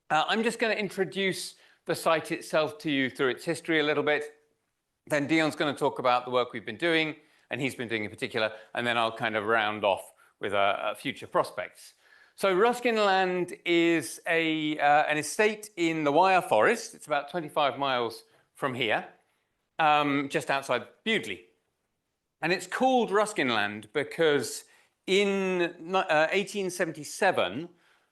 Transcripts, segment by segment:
I'm just going to introduce the site itself to you through its history a little bit. Then Dion's going to talk about the work we've been doing, and he's been doing in particular, and then I'll kind of round off with future prospects. So Ruskin Land is an estate in the Wyre Forest. It's about 25 miles from here, just outside Bewdley. And it's called Ruskin Land because in 1877,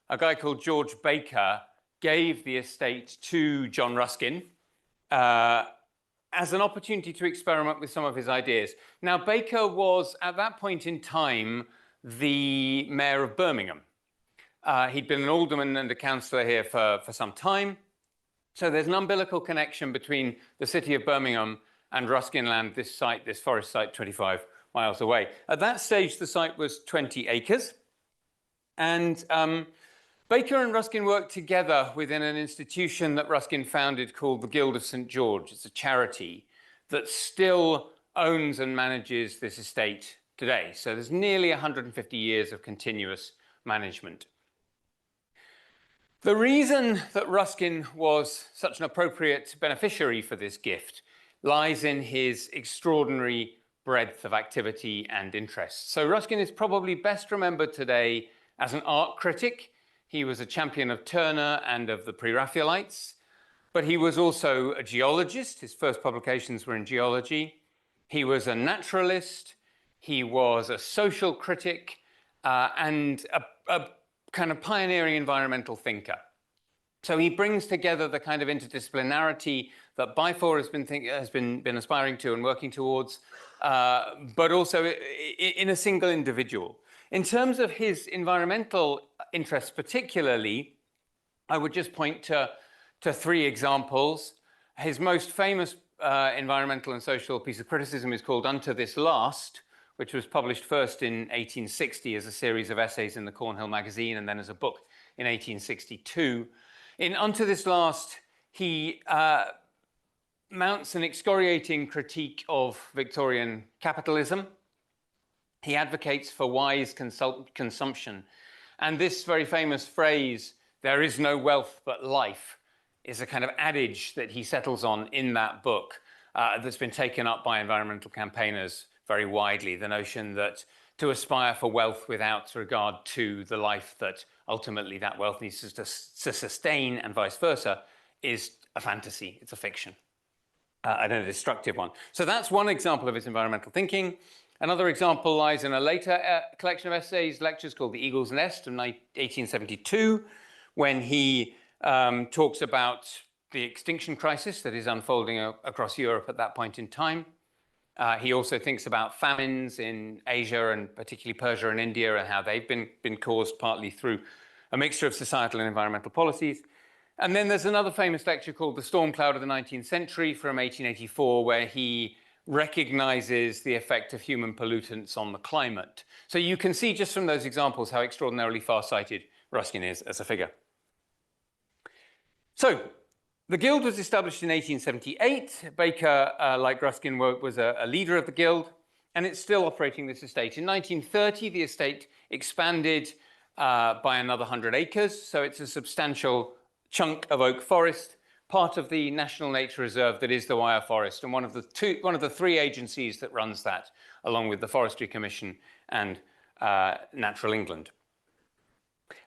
a guy called George Baker gave the estate to John Ruskin as an opportunity to experiment with some of his ideas. Now, Baker was, at that point in time, the mayor of Birmingham. He'd been an alderman and a councillor here for some time. So there's an umbilical connection between the city of Birmingham and Ruskin Land, this site, this forest site, 25 miles away. At that stage, the site was 20 acres. And Baker and Ruskin worked together within an institution that Ruskin founded called the Guild of St. George. It's a charity that still owns and manages this estate today. So there's nearly 150 years of continuous management. The reason that Ruskin was such an appropriate beneficiary for this gift lies in his extraordinary breadth of activity and interest. So Ruskin is probably best remembered today as an art critic. He was a champion of Turner and of the Pre-Raphaelites, but he was also a geologist. His first publications were in geology. He was a naturalist. He was a social critic and a kind of pioneering environmental thinker. So he brings together the kind of interdisciplinarity that BIFoR has been aspiring to and working towards, but also in a single individual. In terms of his environmental interests particularly, I would just point to three examples. His most famous environmental and social piece of criticism is called Unto This Last, which was published first in 1860 as a series of essays in the Cornhill magazine and then as a book in 1862. In Unto This Last, he mounts an excoriating critique of Victorian capitalism. He advocates for wise consumption. And this very famous phrase, "there is no wealth but life," is a kind of adage that he settles on in that book that's been taken up by environmental campaigners very widely. The notion that to aspire for wealth without regard to the life that ultimately that wealth needs to sustain and vice versa is a fantasy, it's a fiction, and a destructive one. So that's one example of his environmental thinking. Another example lies in a later collection of essays, lectures called The Eagle's Nest from 1872, when he talks about the extinction crisis that is unfolding across Europe at that point in time. He also thinks about famines in Asia and particularly Persia and India and how they've been caused partly through a mixture of societal and environmental policies. And then there's another famous lecture called The Storm Cloud of the 19th Century from 1884, where he recognizes the effect of human pollutants on the climate. So you can see just from those examples how extraordinarily far-sighted Ruskin is as a figure. So the Guild was established in 1878. Baker, like Ruskin, was a leader of the Guild, and it's still operating this estate. In 1930, the estate expanded by another 100 acres, so it's a substantial chunk of oak forest, part of the National Nature Reserve that is the Wyre Forest, and one of the three agencies that runs that, along with the Forestry Commission and Natural England.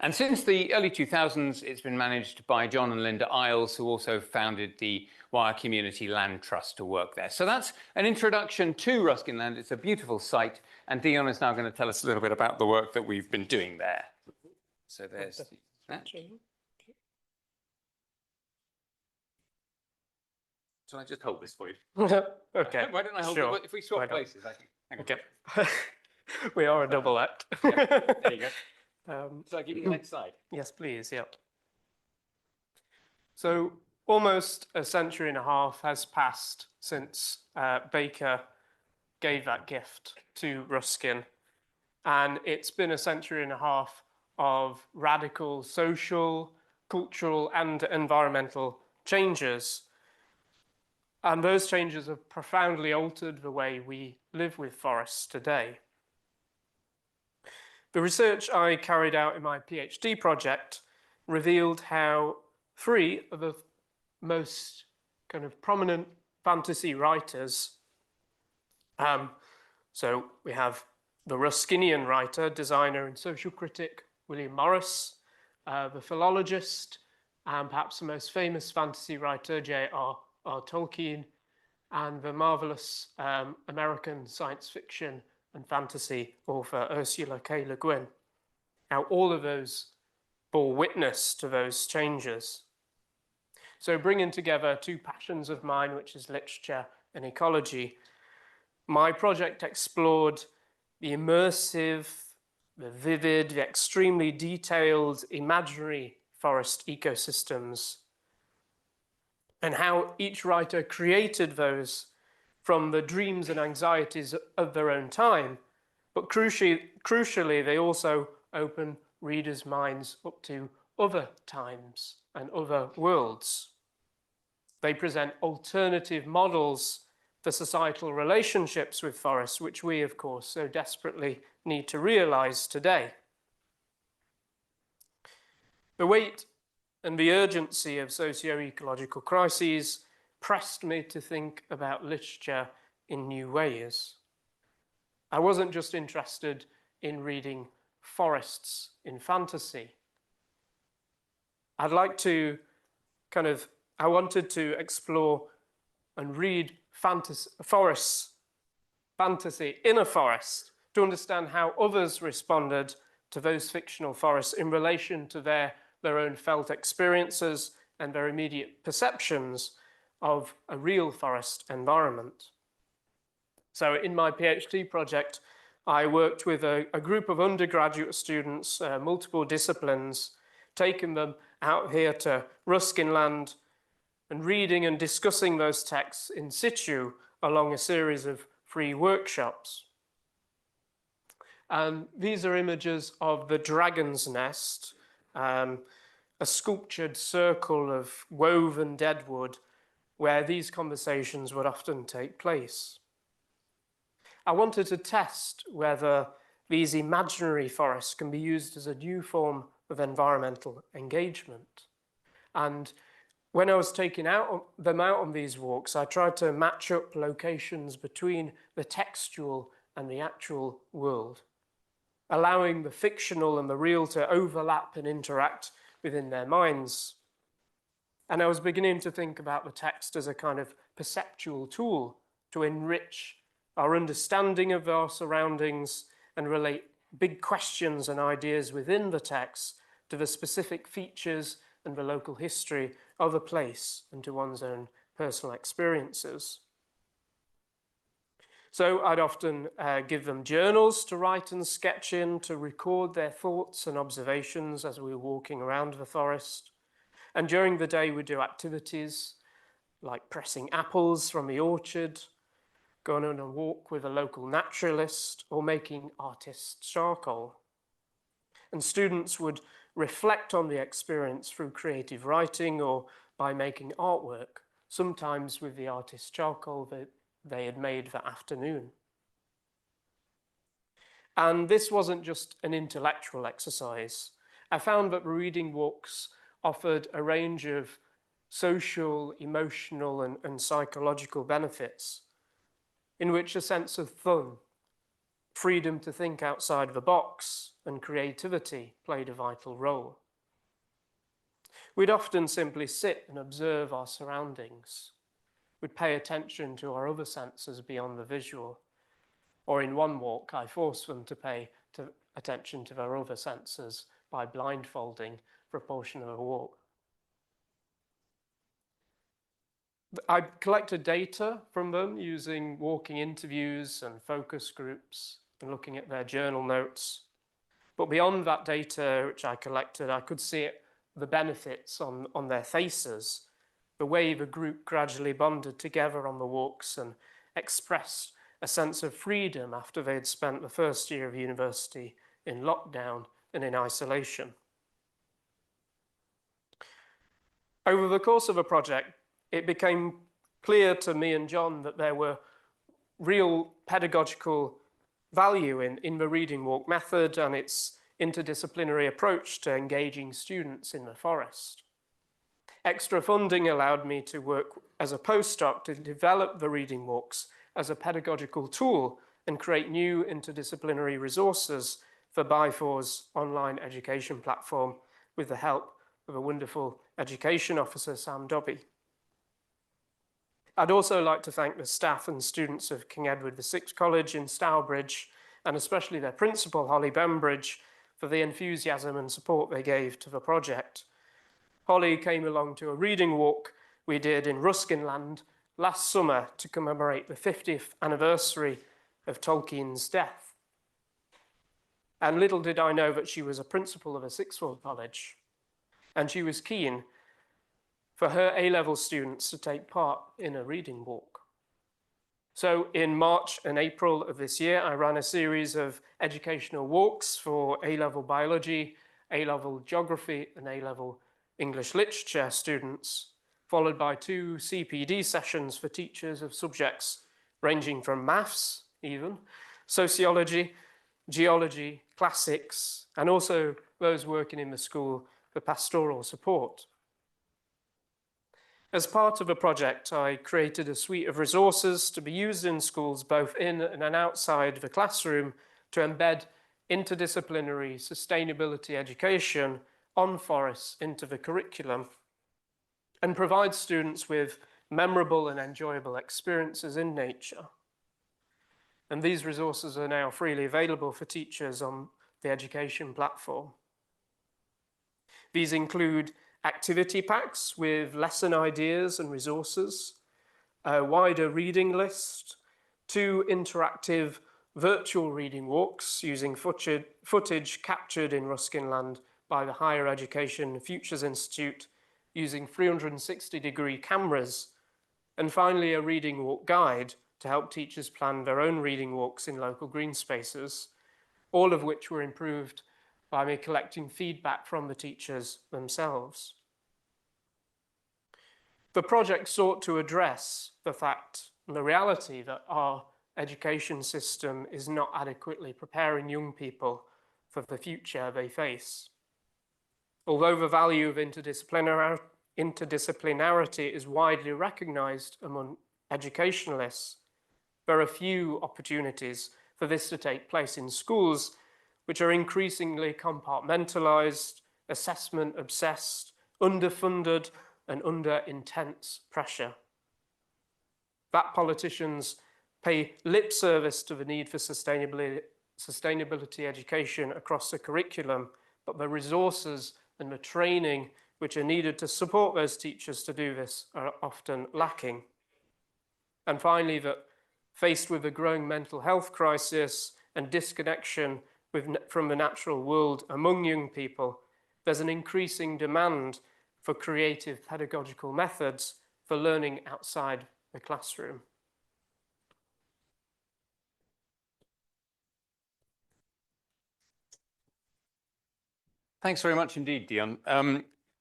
And since the early 2000s, it's been managed by John and Linda Isles, who also founded the Wyre Community Land Trust to work there. So that's an introduction to Ruskin Land. It's a beautiful site, and Dion is now going to tell us a little bit about the work that we've been doing there. So there's that. Shall I just hold this for you? Okay. Why don't I hold it? If we swap places, I think. Okay. We are a double act. Yeah, there you go. So I give you the next slide. Yes, please. Yeah. So almost a century and a half has passed since Baker gave that gift to Ruskin, and it's been a century and a half of radical social, cultural, and environmental changes. And those changes have profoundly altered the way we live with forests today. The research I carried out in my PhD project revealed how three of the most kind of prominent fantasy writers. So we have the Ruskinian writer, designer and social critic William Morris, the philologist and perhaps the most famous fantasy writer J.R.R. Tolkien, and the marvelous American science fiction and fantasy author Ursula K. Le Guin. Now, all of those bore witness to those changes. So bringing together two passions of mine, which is literature and ecology, my project explored the immersive, the vivid, the extremely detailed, imaginary forest ecosystems, and how each writer created those from the dreams and anxieties of their own time. But crucially, they also open readers' minds up to other times and other worlds. They present alternative models for societal relationships with forests, which we, of course, so desperately need to realize today. The weight and the urgency of socio-ecological crises pressed me to think about literature in new ways. I wasn't just interested in reading forests in fantasy. I wanted to explore and read forests, fantasy in a forest, to understand how others responded to those fictional forests in relation to their own felt experiences and their immediate perceptions of a real forest environment. So in my PhD project, I worked with a group of undergraduate students, multiple disciplines, taking them out here to Ruskin Land and reading and discussing those texts in situ along a series of free workshops. These are images of the Dragon's Nest, a sculptured circle of woven deadwood where these conversations would often take place. I wanted to test whether these imaginary forests can be used as a new form of environmental engagement. And when I was taking them out on these walks, I tried to match up locations between the textual and the actual world, allowing the fictional and the real to overlap and interact within their minds. And I was beginning to think about the text as a kind of perceptual tool to enrich our understanding of our surroundings and relate big questions and ideas within the text to the specific features and the local history of a place and to one's own personal experiences. So I'd often give them journals to write and sketch in, to record their thoughts and observations as we were walking around the forest. And during the day, we'd do activities like pressing apples from the orchard, going on a walk with a local naturalist, or making artist charcoal. And students would reflect on the experience through creative writing or by making artwork, sometimes with the artist charcoal that they had made that afternoon. And this wasn't just an intellectual exercise. I found that reading walks offered a range of social, emotional, and psychological benefits, in which a sense of fun, freedom to think outside the box, and creativity played a vital role. We'd often simply sit and observe our surroundings. We'd pay attention to our other senses beyond the visual. Or in one walk, I forced them to pay attention to their other senses by blindfolding for a portion of a walk. I collected data from them using walking interviews and focus groups and looking at their journal notes. But beyond that data which I collected, I could see the benefits on their faces, the way the group gradually bonded together on the walks and expressed a sense of freedom after they had spent the first year of university in lockdown and in isolation. Over the course of a project, it became clear to me and John that there were real pedagogical value in the reading walk method and its interdisciplinary approach to engaging students in the forest. Extra funding allowed me to work as a postdoc to develop the reading walks as a pedagogical tool and create new interdisciplinary resources for BIFoR's online education platform with the help of a wonderful education officer, Sam Dobby. I'd also like to thank the staff and students of King Edward VI College in Stourbridge, and especially their principal, Holly Bembridge, for the enthusiasm and support they gave to the project. Holly came along to a reading walk we did in Ruskin Land last summer to commemorate the 50th anniversary of Tolkien's death. And little did I know that she was a principal of a sixth form college, and she was keen for her A-level students to take part in a reading walk. So in March and April of this year, I ran a series of educational walks for A-level biology, A-level geography, and A-level English literature students, followed by 2 CPD sessions for teachers of subjects ranging from maths, even, sociology, geology, classics, and also those working in the school for pastoral support. As part of a project, I created a suite of resources to be used in schools both in and outside the classroom to embed interdisciplinary sustainability education on forests into the curriculum and provide students with memorable and enjoyable experiences in nature. And these resources are now freely available for teachers on the education platform. These include activity packs with lesson ideas and resources, a wider reading list, 2 interactive virtual reading walks using footage captured in Ruskin Land by the Higher Education Futures Institute using 360-degree cameras, and finally a reading walk guide to help teachers plan their own reading walks in local green spaces, all of which were improved by me collecting feedback from the teachers themselves. The project sought to address the fact and the reality that our education system is not adequately preparing young people for the future they face. Although the value of interdisciplinarity is widely recognized among educationalists, there are few opportunities for this to take place in schools, which are increasingly compartmentalized, assessment-obsessed, underfunded, and under intense pressure. That politicians pay lip service to the need for sustainability education across the curriculum, but the resources and the training which are needed to support those teachers to do this are often lacking. And finally, that faced with a growing mental health crisis and disconnection from the natural world among young people, there's an increasing demand for creative pedagogical methods for learning outside the classroom. Thanks very much indeed, Dion.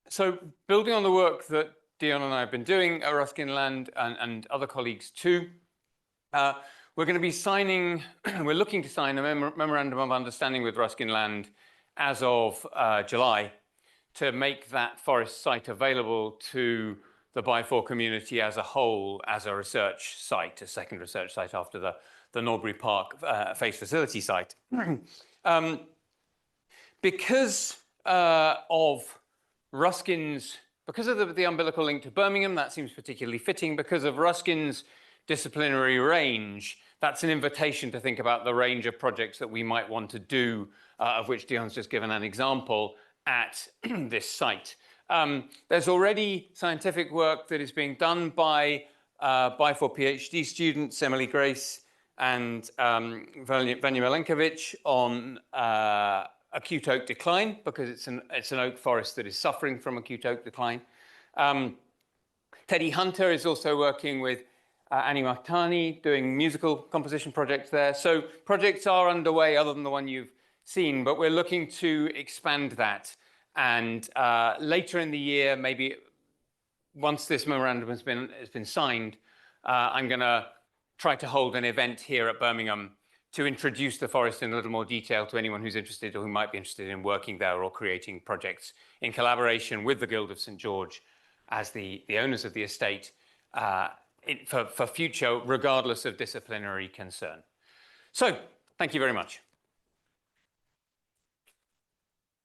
So building on the work that Dion and I have been doing at Ruskin Land and other colleagues too, we're going to be signing, we're looking to sign a memorandum of understanding with Ruskin Land as of July to make that forest site available to the BIFoR community as a whole as a research site, a second research site after the Norbury Park face facility site. Because of the umbilical link to Birmingham, that seems particularly fitting. Because of Ruskin's disciplinary range, that's an invitation to think about the range of projects that we might want to do, of which Dion's just given an example at this site. There's already scientific work that is being done by BIFoR PhD students, Emily Grace and Vanya Milenkovic, on acute oak decline, because it's an oak forest that is suffering from acute oak decline. Teddy Hunter is also working with Annie Mahtani, doing musical composition projects there. So projects are underway other than the one you've seen, but we're looking to expand that. And later in the year, maybe once this memorandum has been signed, I'm going to try to hold an event here at Birmingham to introduce the forest in a little more detail to anyone who's interested or who might be interested in working there or creating projects in collaboration with the Guild of St. George as the owners of the estate for future, regardless of disciplinary concern. So, thank you very much.